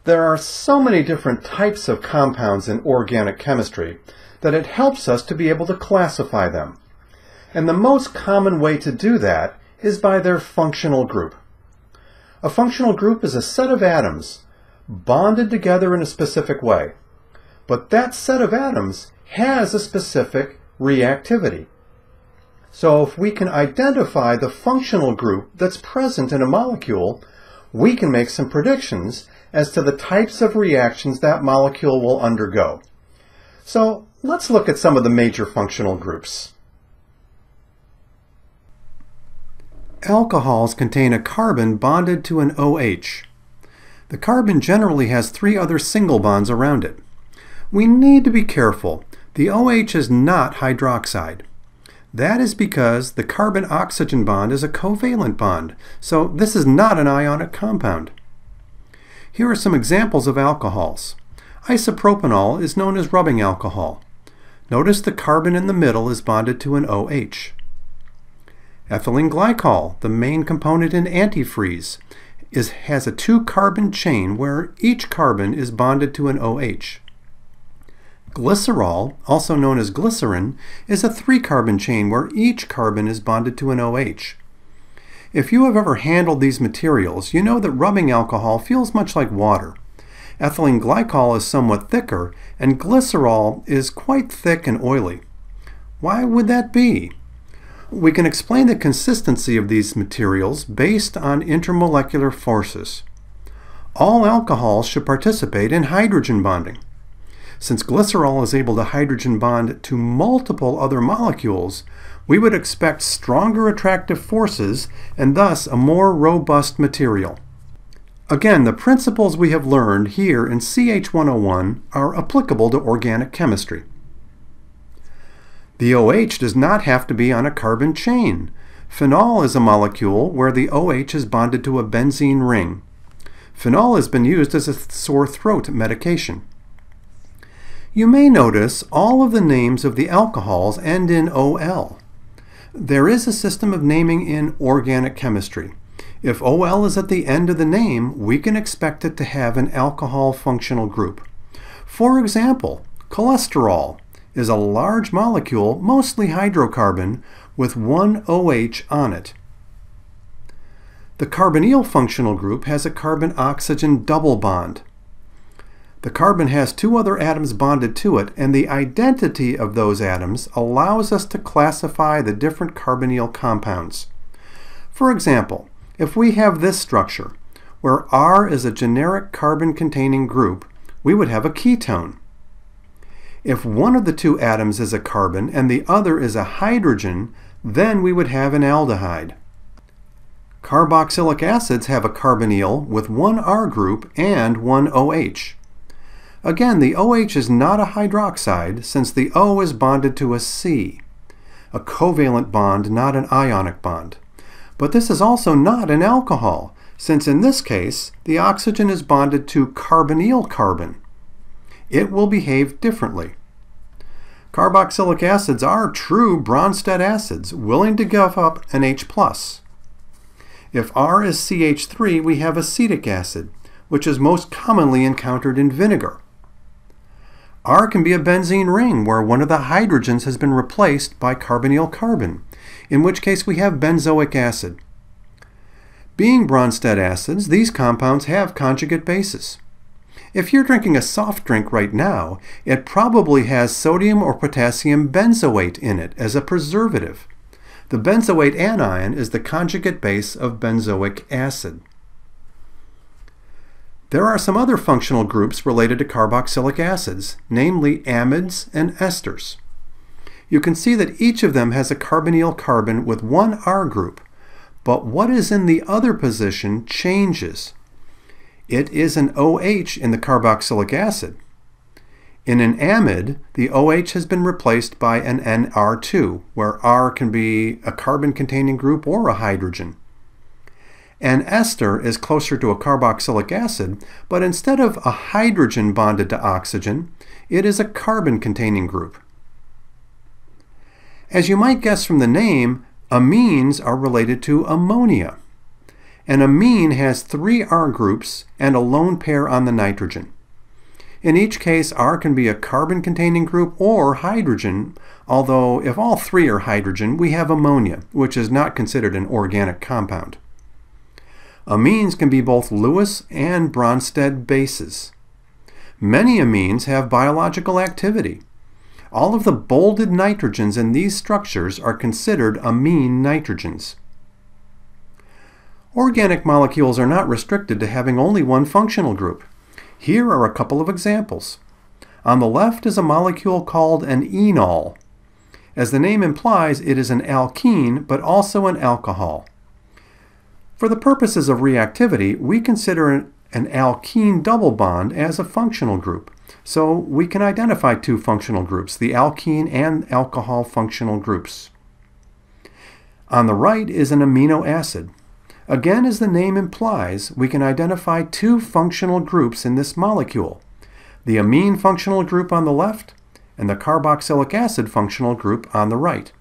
There are so many different types of compounds in organic chemistry that it helps us to be able to classify them. And the most common way to do that is by their functional group. A functional group is a set of atoms bonded together in a specific way. But that set of atoms has a specific reactivity. So if we can identify the functional group that's present in a molecule, we can make some predictions as to the types of reactions that molecule will undergo. So let's look at some of the major functional groups. Alcohols contain a carbon bonded to an OH. The carbon generally has 3 other single bonds around it. We need to be careful. The OH is not hydroxide. That is because the carbon-oxygen bond is a covalent bond, so this is not an ionic compound. Here are some examples of alcohols. Isopropanol is known as rubbing alcohol. Notice the carbon in the middle is bonded to an OH. Ethylene glycol, the main component in antifreeze, has a 2-carbon chain where each carbon is bonded to an OH. Glycerol, also known as glycerin, is a 3-carbon chain where each carbon is bonded to an OH. If you have ever handled these materials, you know that rubbing alcohol feels much like water. Ethylene glycol is somewhat thicker, and glycerol is quite thick and oily. Why would that be? We can explain the consistency of these materials based on intermolecular forces. All alcohols should participate in hydrogen bonding. Since glycerol is able to hydrogen bond to multiple other molecules, we would expect stronger attractive forces and thus a more robust material. Again, the principles we have learned here in CH101 are applicable to organic chemistry. The OH does not have to be on a carbon chain. Phenol is a molecule where the OH is bonded to a benzene ring. Phenol has been used as a sore throat medication. You may notice all of the names of the alcohols end in OL. There is a system of naming in organic chemistry. If OL is at the end of the name, we can expect it to have an alcohol functional group. For example, cholesterol is a large molecule, mostly hydrocarbon, with 1 OH on it. The carbonyl functional group has a carbon-oxygen double bond. The carbon has 2 other atoms bonded to it, and the identity of those atoms allows us to classify the different carbonyl compounds. For example, if we have this structure, where R is a generic carbon-containing group, we would have a ketone. If one of the 2 atoms is a carbon and the other is a hydrogen, then we would have an aldehyde. Carboxylic acids have a carbonyl with 1 R group and 1 OH. Again, the OH is not a hydroxide since the O is bonded to a C, a covalent bond, not an ionic bond. But this is also not an alcohol, since in this case, the oxygen is bonded to carbonyl carbon. It will behave differently. Carboxylic acids are true Bronsted acids, willing to give up an H+. If R is CH3, we have acetic acid, which is most commonly encountered in vinegar. R can be a benzene ring where one of the hydrogens has been replaced by carbonyl carbon, in which case we have benzoic acid. Being Bronsted acids, these compounds have conjugate bases. If you're drinking a soft drink right now, it probably has sodium or potassium benzoate in it as a preservative. The benzoate anion is the conjugate base of benzoic acid. There are some other functional groups related to carboxylic acids, namely amides and esters. You can see that each of them has a carbonyl carbon with 1 R group, but what is in the other position changes. It is an OH in the carboxylic acid. In an amide, the OH has been replaced by an NR2, where R can be a carbon-containing group or a hydrogen. An ester is closer to a carboxylic acid, but instead of a hydrogen bonded to oxygen, it is a carbon-containing group. As you might guess from the name, amines are related to ammonia. An amine has 3 R groups and a lone pair on the nitrogen. In each case, R can be a carbon-containing group or hydrogen, although if all 3 are hydrogen, we have ammonia, which is not considered an organic compound. Amines can be both Lewis and Bronsted bases. Many amines have biological activity. All of the bolded nitrogens in these structures are considered amine nitrogens. Organic molecules are not restricted to having only one functional group. Here are a couple of examples. On the left is a molecule called an enol. As the name implies, it is an alkene, but also an alcohol. For the purposes of reactivity, we consider an alkene double bond as a functional group. So we can identify 2 functional groups, the alkene and alcohol functional groups. On the right is an amino acid. Again, as the name implies, we can identify 2 functional groups in this molecule, the amine functional group on the left and the carboxylic acid functional group on the right.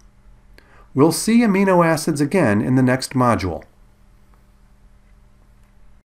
We'll see amino acids again in the next module.